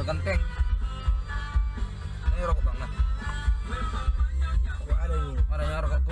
tekan tank. Ini rokok bang, nah. Rokok ada ini. Adanya rokokku.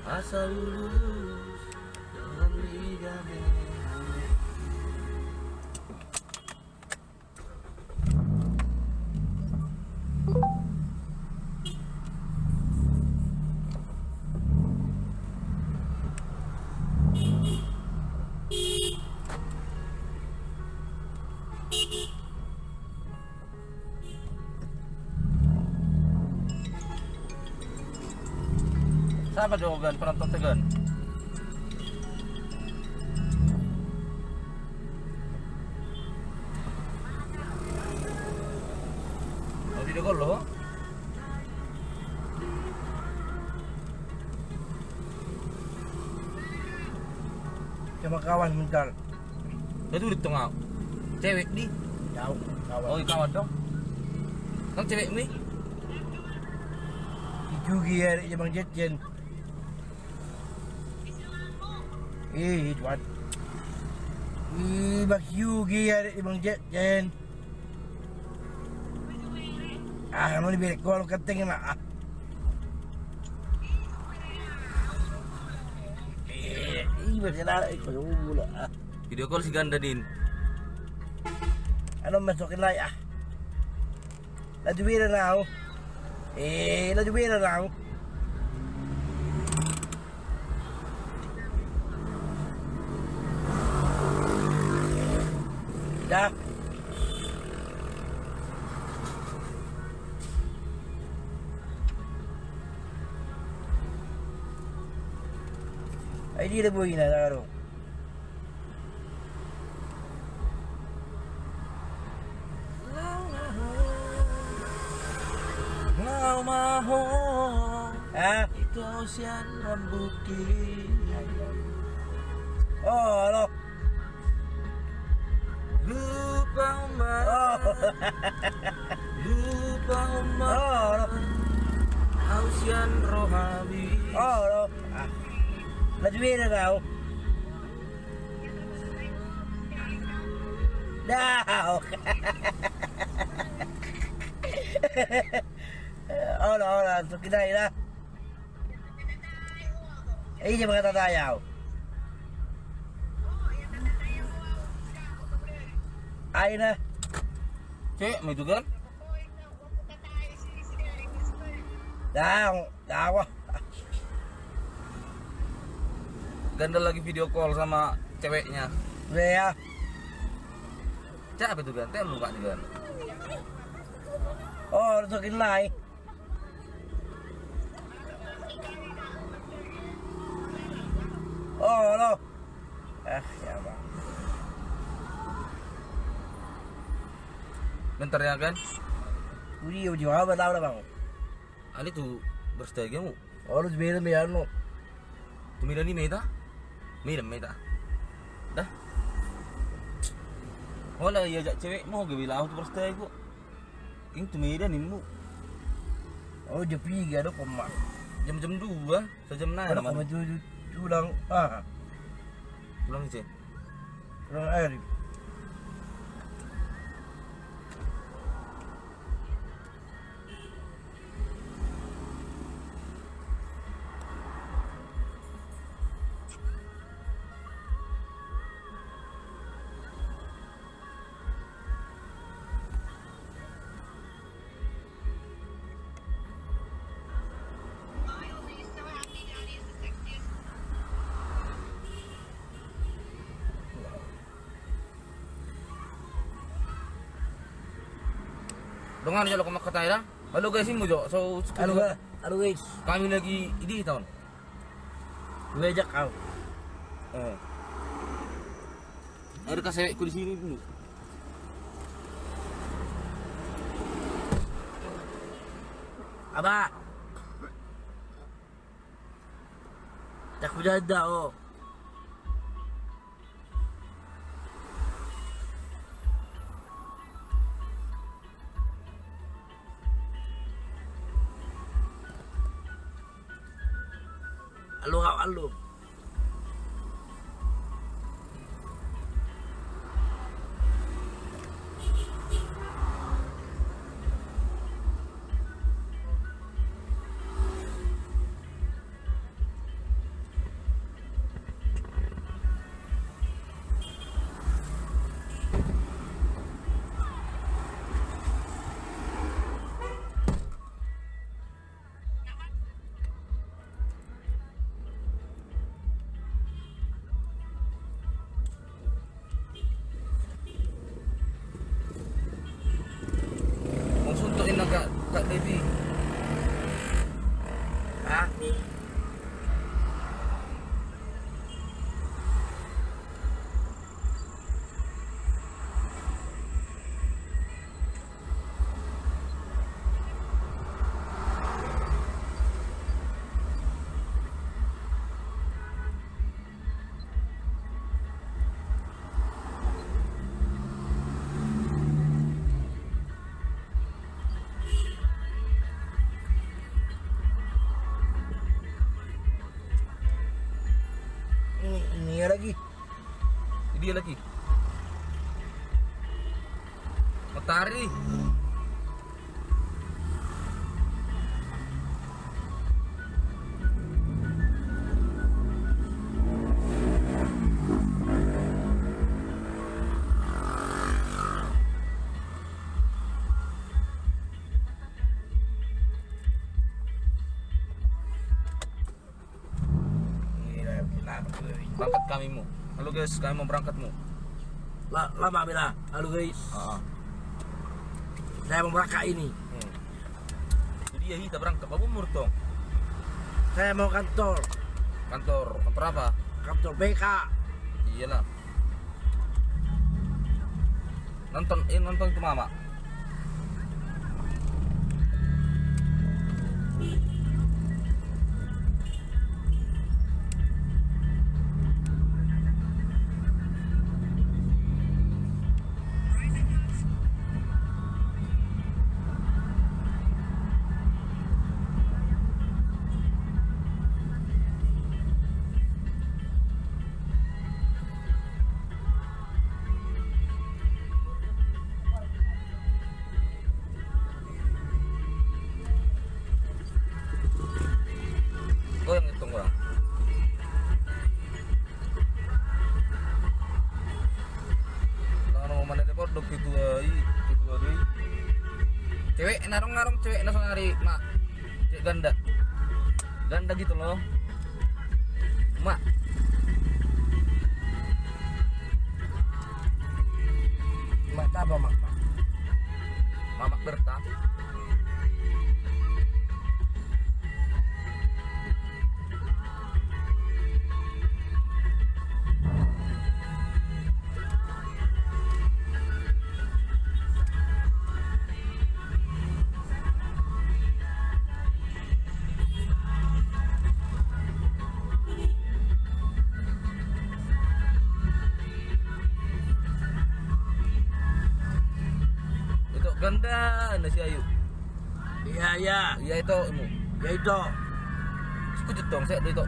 Asal lulus dalam liga merah. Siapa dogan penonton tegan? Oh di dogol lo? Sama kawan bentar. Itu di tengah. Cewek di? Jauh kawan. Oh kawan dong. Kan cewek nih? Dijugi ya di Bang Jetjen. Tuan. Bak Yugi ya di Bang Jetjen. Mau diberi call keting lah. Berjalan ikut dulu lah. Video call si ganda din. Ano masukin lah ya? Lajuwira na ako. Lajuwira na ako. Dah. Ay di na buhay na laro. Ngau maho Itu sian rambuki. Oh, lo. Lupa umar. Oh. Lupa umar. Oh, lo. Hausian rohani. Oh, lo. Lajuwira na ako. Dah. Hola, so kinain na. Ay, yung mga tatayaw. Ay na. Cek, mau juga kan? Dah ako. Ganda lagi video call sama ceweknya. Udah. Cek apa itu kan? Teh muka juga. Oh, so kinain. Oh, lo. Ya bang. Bentar ya kan? Udah jawab tahu lah bang. Ali tuh berstagi mu. Oh, lu sebelum ya lo. Tumira ni meta? Meta. Dah. Wala ya jak cewek mau gue bilang tuh berstagi kok. Ini tumira ni mu. Oh, jam 3 ada koma. Jam-jam 2, sejam na Ada naman. koma tulang. Pulang sih. Tulang air. Dongan aja lo kemak kata ya. Halo guys, ini Jo. So, Halo guys. kami lagi ini tahun. Gue ajak kau. Ada kasewekku di sini dulu. Aba. Tak berada oh. Halo kau halo. Mau suntukin na Kak Devi. Hah? Ini lagi. Dia lagi. Matahari. Berangkat kami mu. Halo guys, kami mau berangkat mu. Lama bila. Halo guys. Saya mau berangkat ini. Jadi ya kita berangkat apa umur toh? Saya mau kantor. Kantor apa? Kantor BK. Iyalah. Nonton itu mama. Oh yang hitung orang. Kalau mana dekor dok itu ai. Cewek narong cewek langsung nyari mak. Cewek ganda. Ganda gitu loh. Mak. Mak apa mak? Mamak Berta. Itu ganda nasi Ayu. Iya. Iya itu mu. Ya itu. Sekujut dong saya itu.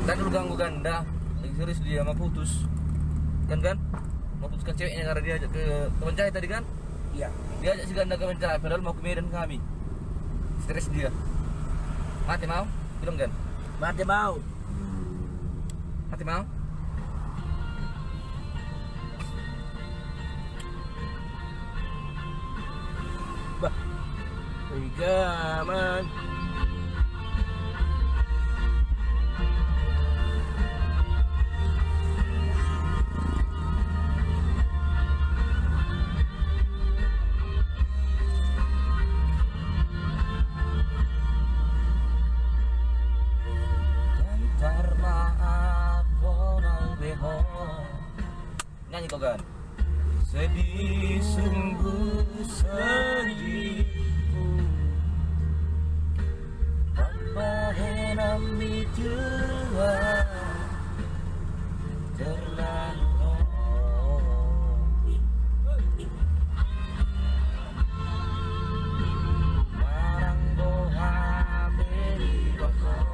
Dan lu ganggu ganda. Lagi serius dia mau putus. Kan? Mau putuskan ceweknya karena dia ajak ke Kemencai tadi kan? Iya. Dia ajak si ganda ke Kemencai padahal mau ke Medan kami. Stres dia. Mati mau? Bilang kan? Mati mau. Mati mau? Bah. Tiga man. Nyanyi kau kan. Sedih sungguh sedih tanpa henam Tuhan terlalu marang doa beri pokok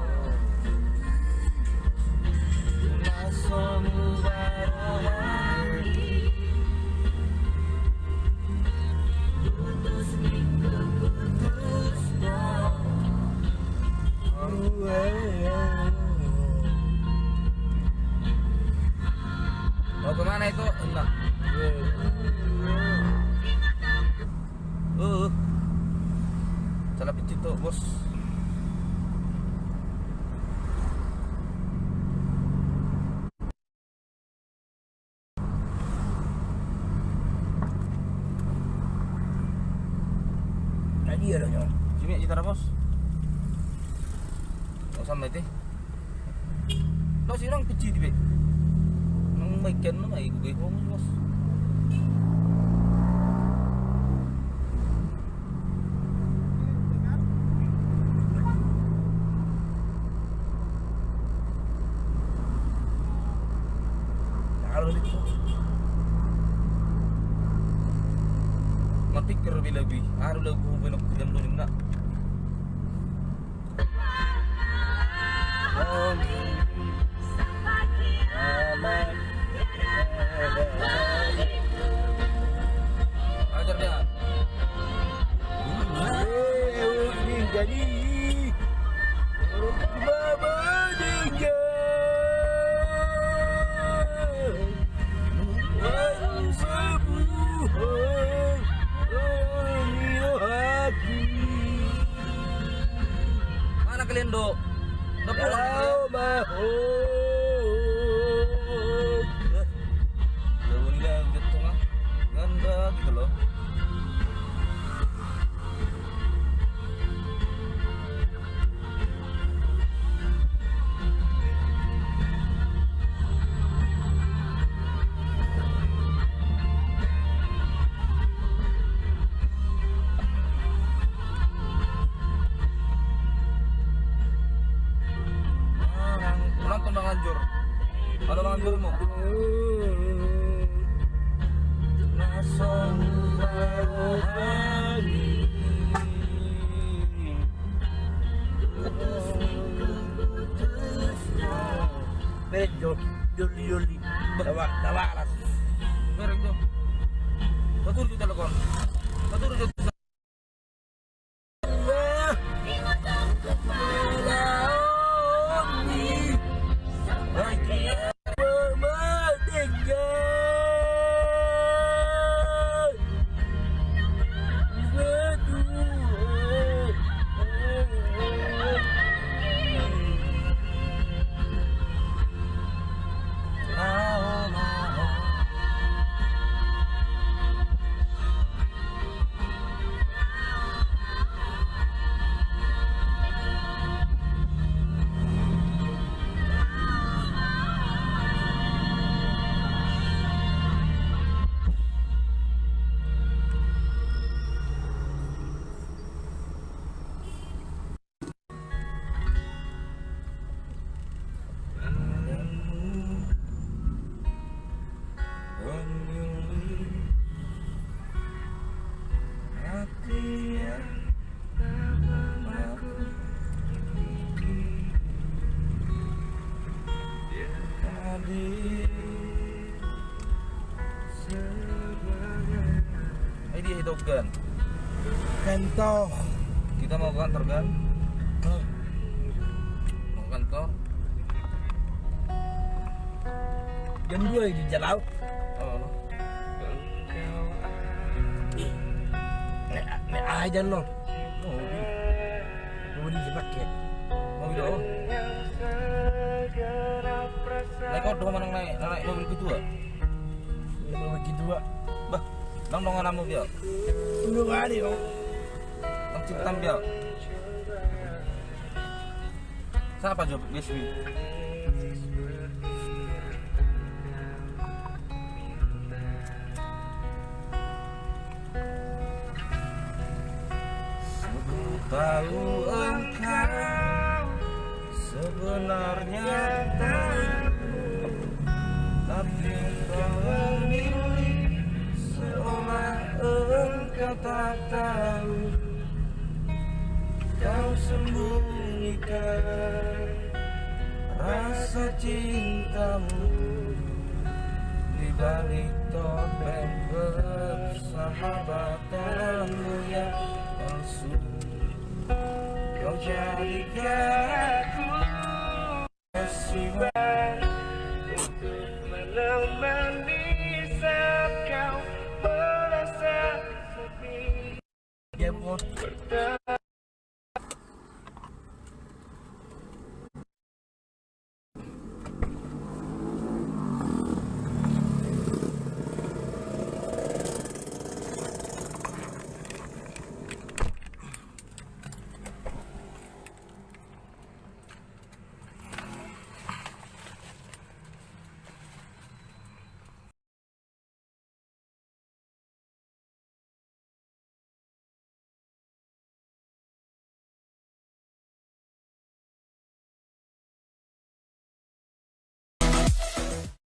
nasomu barawani putus minggu putus mau kemana itu? Enggak. Salah picit tuh bos. Tadi ada nyawa. Sini kita bos. Oh sama itu. Lo sih orang picit be. Nang bagian lo nggak ikut kamu bos. Mapikir lebih, aru lagu benok jam 2 nak. Ajar dia. Jadi Mama Ninja Mana kalian dok? Udah pulang kan kalian? Jauh ini dah gitu mah. Ganda gitu loh. Nonton Bang Anjur. Ada Bang Anjurmu. Bejo, Joli, dawa alas. Merek tuh. Betul kita lakukan. Betul kita. Ini dihidupkan. Kantor. Kita mau ke kantor kan? Mau ke kantor? Jam 2 di jalan. Oh, Nek aja no. mobil. Mobil dipakai. Mobil apa? Naik kau dong naik mobil kedua. Mobil kedua. Bah, dong namu dia. Tunggu kali yo. Dong ciputan dia. Siapa jawab Beswi? tahu engkau sebenarnya tahu, tapi kau memilih seolah engkau tak tahu. Kau sembunyikan rasa cintamu di balik topeng persahabatanmu yang palsu. Kau jadikan aku kasihan untuk menemani saat kau merasa sepi. Game on.